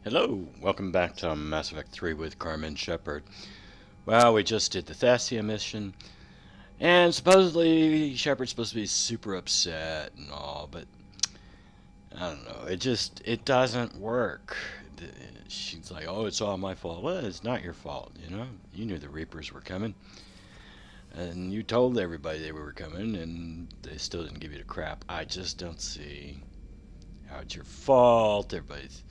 Hello, welcome back to Mass Effect 3 with Carmen Shepard. Well, we just did the Thessia mission, and supposedly Shepard's supposed to be super upset and all, but I don't know, it doesn't work. She's like, oh, it's all my fault. Well, it's not your fault, you know? You knew the Reapers were coming, and you told everybody they were coming, and they still didn't give you the crap. I just don't see how it's your fault. Everybody's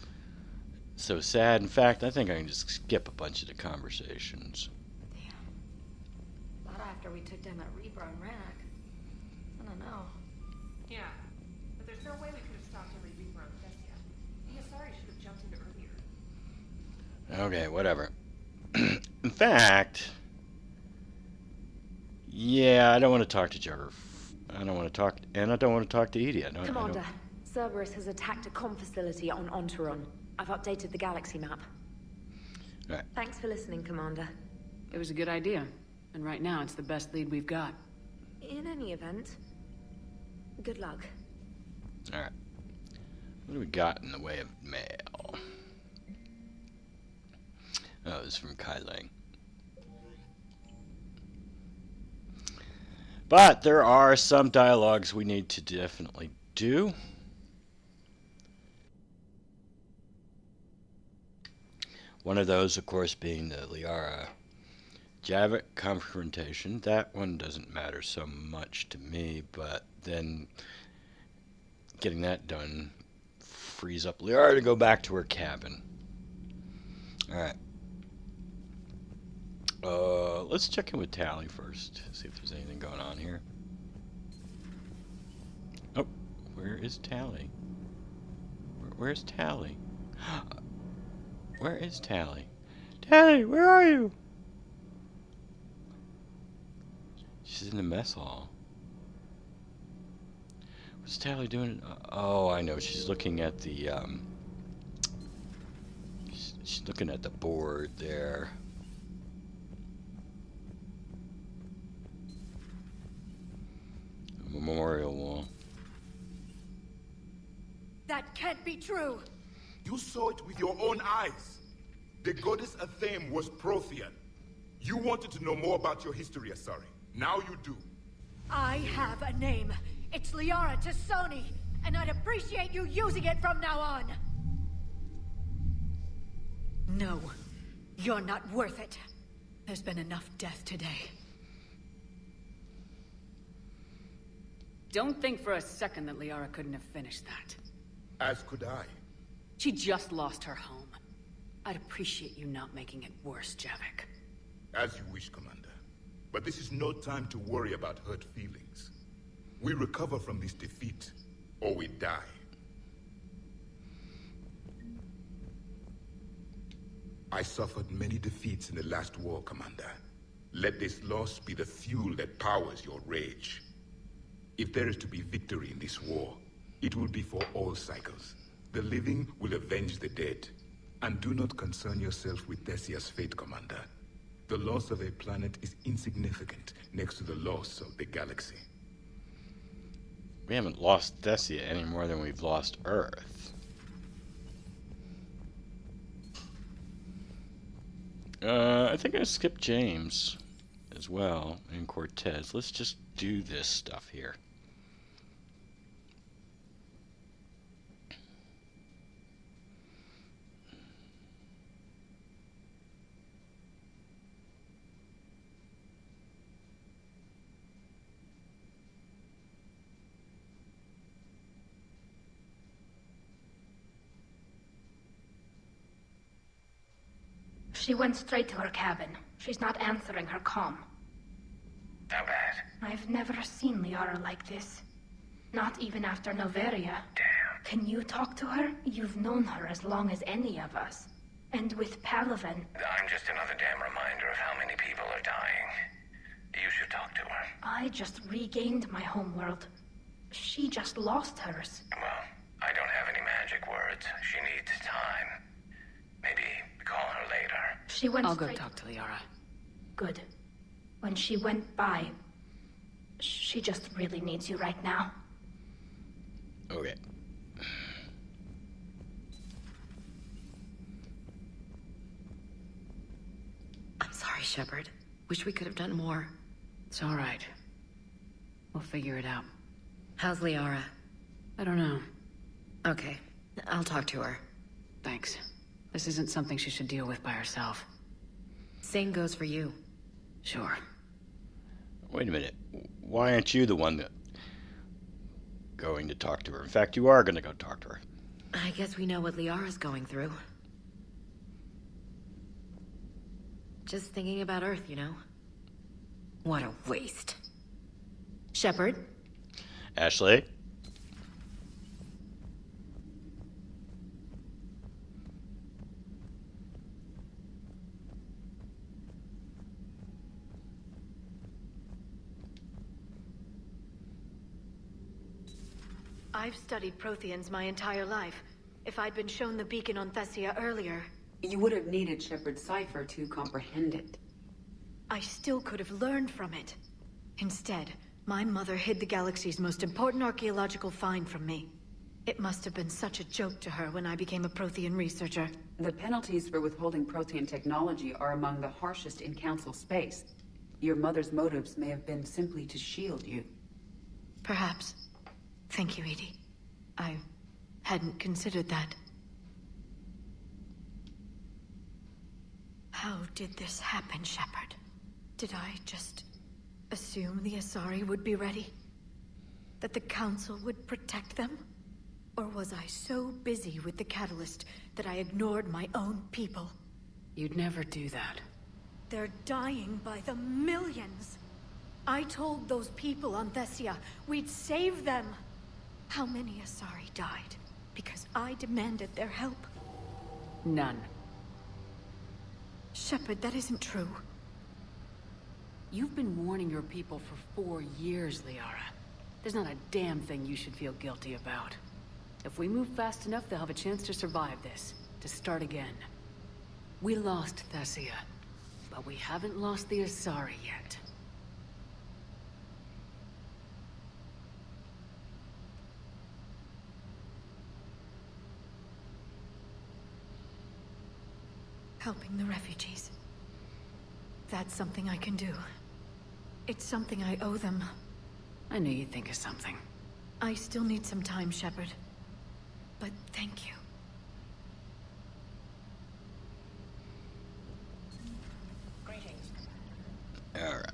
so sad. In fact, I think I can just skip a bunch of the conversations. Damn. Not after we took down that Reaper on Rannoch. I don't know. Yeah, but there's no way we could have stopped every Reaper on Thessia. ESR should have jumped in earlier. Okay, whatever. In fact, yeah, I don't want to talk to Jugger. I don't want to talk, and I don't want to talk to Edie. Commander, Cerberus has attacked a comm facility on Ontaron. I've updated the galaxy map. Right. Thanks for listening, Commander. It was a good idea, and right now it's the best lead we've got. In any event, good luck. Alright. What do we got in the way of mail? Oh, this is from Kai Lang. But there are some dialogues we need to definitely do. One of those, of course, being the Liara Javik confrontation. That one doesn't matter so much to me, but then getting that done frees up Liara to go back to her cabin. Alright. Let's check in with Tally first, see if there's anything going on here. Oh, where is Tally? Where's Tally? Where is Tally? Tally, where are you? She's in the mess hall. What's Tally doing? Oh, I know. She's looking at the, she's looking at the board there. A memorial wall. That can't be true! You saw it with your own eyes. The goddess Athame was Prothean. You wanted to know more about your history, Asari. Now you do. I have a name. It's Liara T'Soni, and I'd appreciate you using it from now on. No, you're not worth it. There's been enough death today. Don't think for a second that Liara couldn't have finished that. As could I. She just lost her home. I'd appreciate you not making it worse, Javik. As you wish, Commander. But this is no time to worry about hurt feelings. We recover from this defeat, or we die. I suffered many defeats in the last war, Commander. Let this loss be the fuel that powers your rage. If there is to be victory in this war, it will be for all cycles. The living will avenge the dead. And do not concern yourself with Thessia's fate, Commander. The loss of a planet is insignificant next to the loss of the galaxy. We haven't lost Thessia any more than we've lost Earth. I think I skipped James as well, and Cortez. Let's just do this stuff here. She went straight to her cabin. She's not answering her comm. How bad? I've never seen Liara like this. Not even after Noveria. Damn. Can you talk to her? You've known her as long as any of us. And with Palaven. I'm just another damn reminder of how many people are dying. You should talk to her. I just regained my homeworld. She just lost hers. Well, I don't have any magic words. She needs time. Maybe call her later. She went I'll go straight... talk to Liara. Good. When she went by, she just really needs you right now. Okay. Shepard. Wish we could have done more. It's all right. We'll figure it out. How's Liara? I don't know. Okay, I'll talk to her. Thanks. This isn't something she should deal with by herself. Same goes for you. Sure. Wait a minute. Why aren't you the one that going to talk to her? In fact, you are going to go talk to her. I guess we know what Liara's going through. Just thinking about Earth, you know? What a waste. Shepard? Ashley? I've studied Protheans my entire life. If I'd been shown the beacon on Thessia earlier, You would have needed Shepard's cipher to comprehend it. I still could have learned from it. Instead, my mother hid the galaxy's most important archaeological find from me. It must have been such a joke to her when I became a Prothean researcher. The penalties for withholding Prothean technology are among the harshest in Council space. Your mother's motives may have been simply to shield you. Perhaps. Thank you, Edie. I hadn't considered that. How did this happen, Shepard? Did I just assume the Asari would be ready? That the Council would protect them? Or was I so busy with the Catalyst that I ignored my own people? You'd never do that. They're dying by the millions. I told those people on Thessia we'd save them. How many Asari died because I demanded their help? None. Shepard, that isn't true. You've been warning your people for 4 years, Liara. There's not a damn thing you should feel guilty about. If we move fast enough, they'll have a chance to survive this, to start again. We lost Thessia, but we haven't lost the Asari yet. Helping the refugees. That's something I can do. It's something I owe them. I knew you'd think of something. I still need some time, Shepard. But thank you. All right.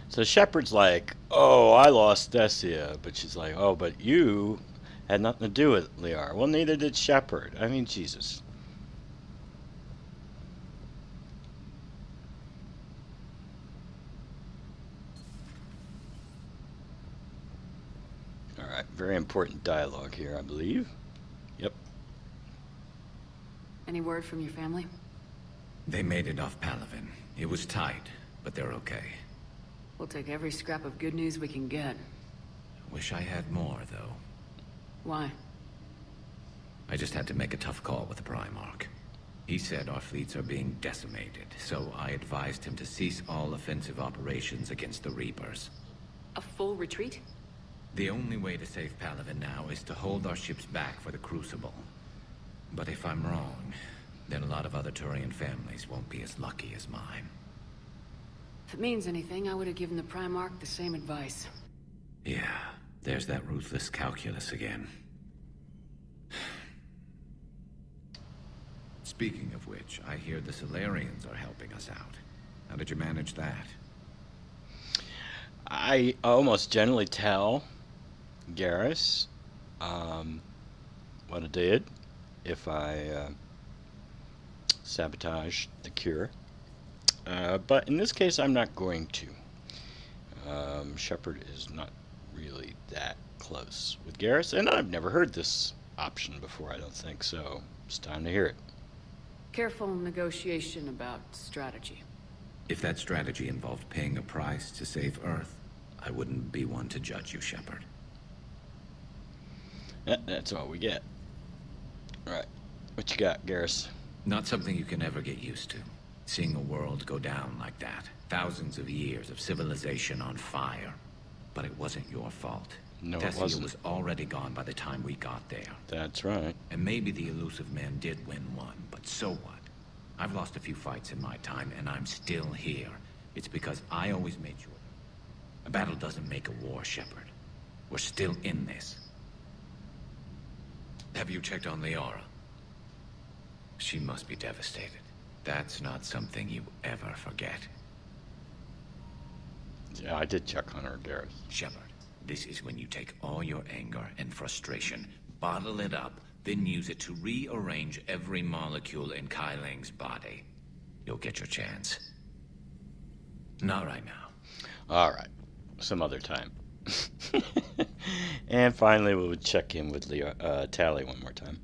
So Shepard's like, oh, I lost Thessia. But she's like, oh, but you had nothing to do with Liara. Well, neither did Shepard. I mean, Jesus. All right, very important dialogue here, I believe. Yep. Any word from your family? They made it off Palaven. It was tight, but they're okay. We'll take every scrap of good news we can get. Wish I had more, though. Why? I just had to make a tough call with the Primarch. He said our fleets are being decimated, so I advised him to cease all offensive operations against the Reapers. A full retreat? The only way to save Palaven now is to hold our ships back for the Crucible. But if I'm wrong, then a lot of other Turian families won't be as lucky as mine. If it means anything, I would have given the Primarch the same advice. Yeah, there's that ruthless calculus again. Speaking of which, I hear the Solarians are helping us out. How did you manage that? I almost generally tell Garrus what I did if I sabotage the cure. But in this case, I'm not going to. Shepard is not really that close with Garrus, and I've never heard this option before, I don't think, so it's time to hear it. Careful negotiation about strategy. If that strategy involved paying a price to save Earth, I wouldn't be one to judge you, Shepard. That's all we get. Alright, what you got, Garrus? Not something you can ever get used to. Seeing a world go down like that. Thousands of years of civilization on fire. But it wasn't your fault. No, it Thessia wasn't. was already gone by the time we got there. That's right. And maybe the elusive man did win one, but so what? I've lost a few fights in my time, and I'm still here. It's because I always made sure. A battle doesn't make a war, Shepard. We're still in this. Have you checked on Liara? She must be devastated. That's not something you ever forget. Yeah, I did check on her, Gareth. Shepard, this is when you take all your anger and frustration, bottle it up, then use it to rearrange every molecule in Kai Ling's body. You'll get your chance. Not right now. All right. Some other time. And finally, we'll check in with Tali one more time.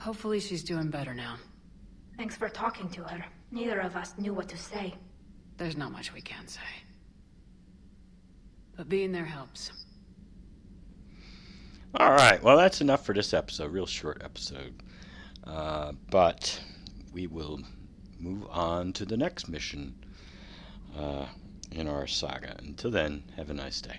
Hopefully she's doing better now. Thanks for talking to her. Neither of us knew what to say. There's not much we can say. But being there helps. All right. Well, that's enough for this episode. Real short episode. But we will move on to the next mission in our saga. Until then, have a nice day.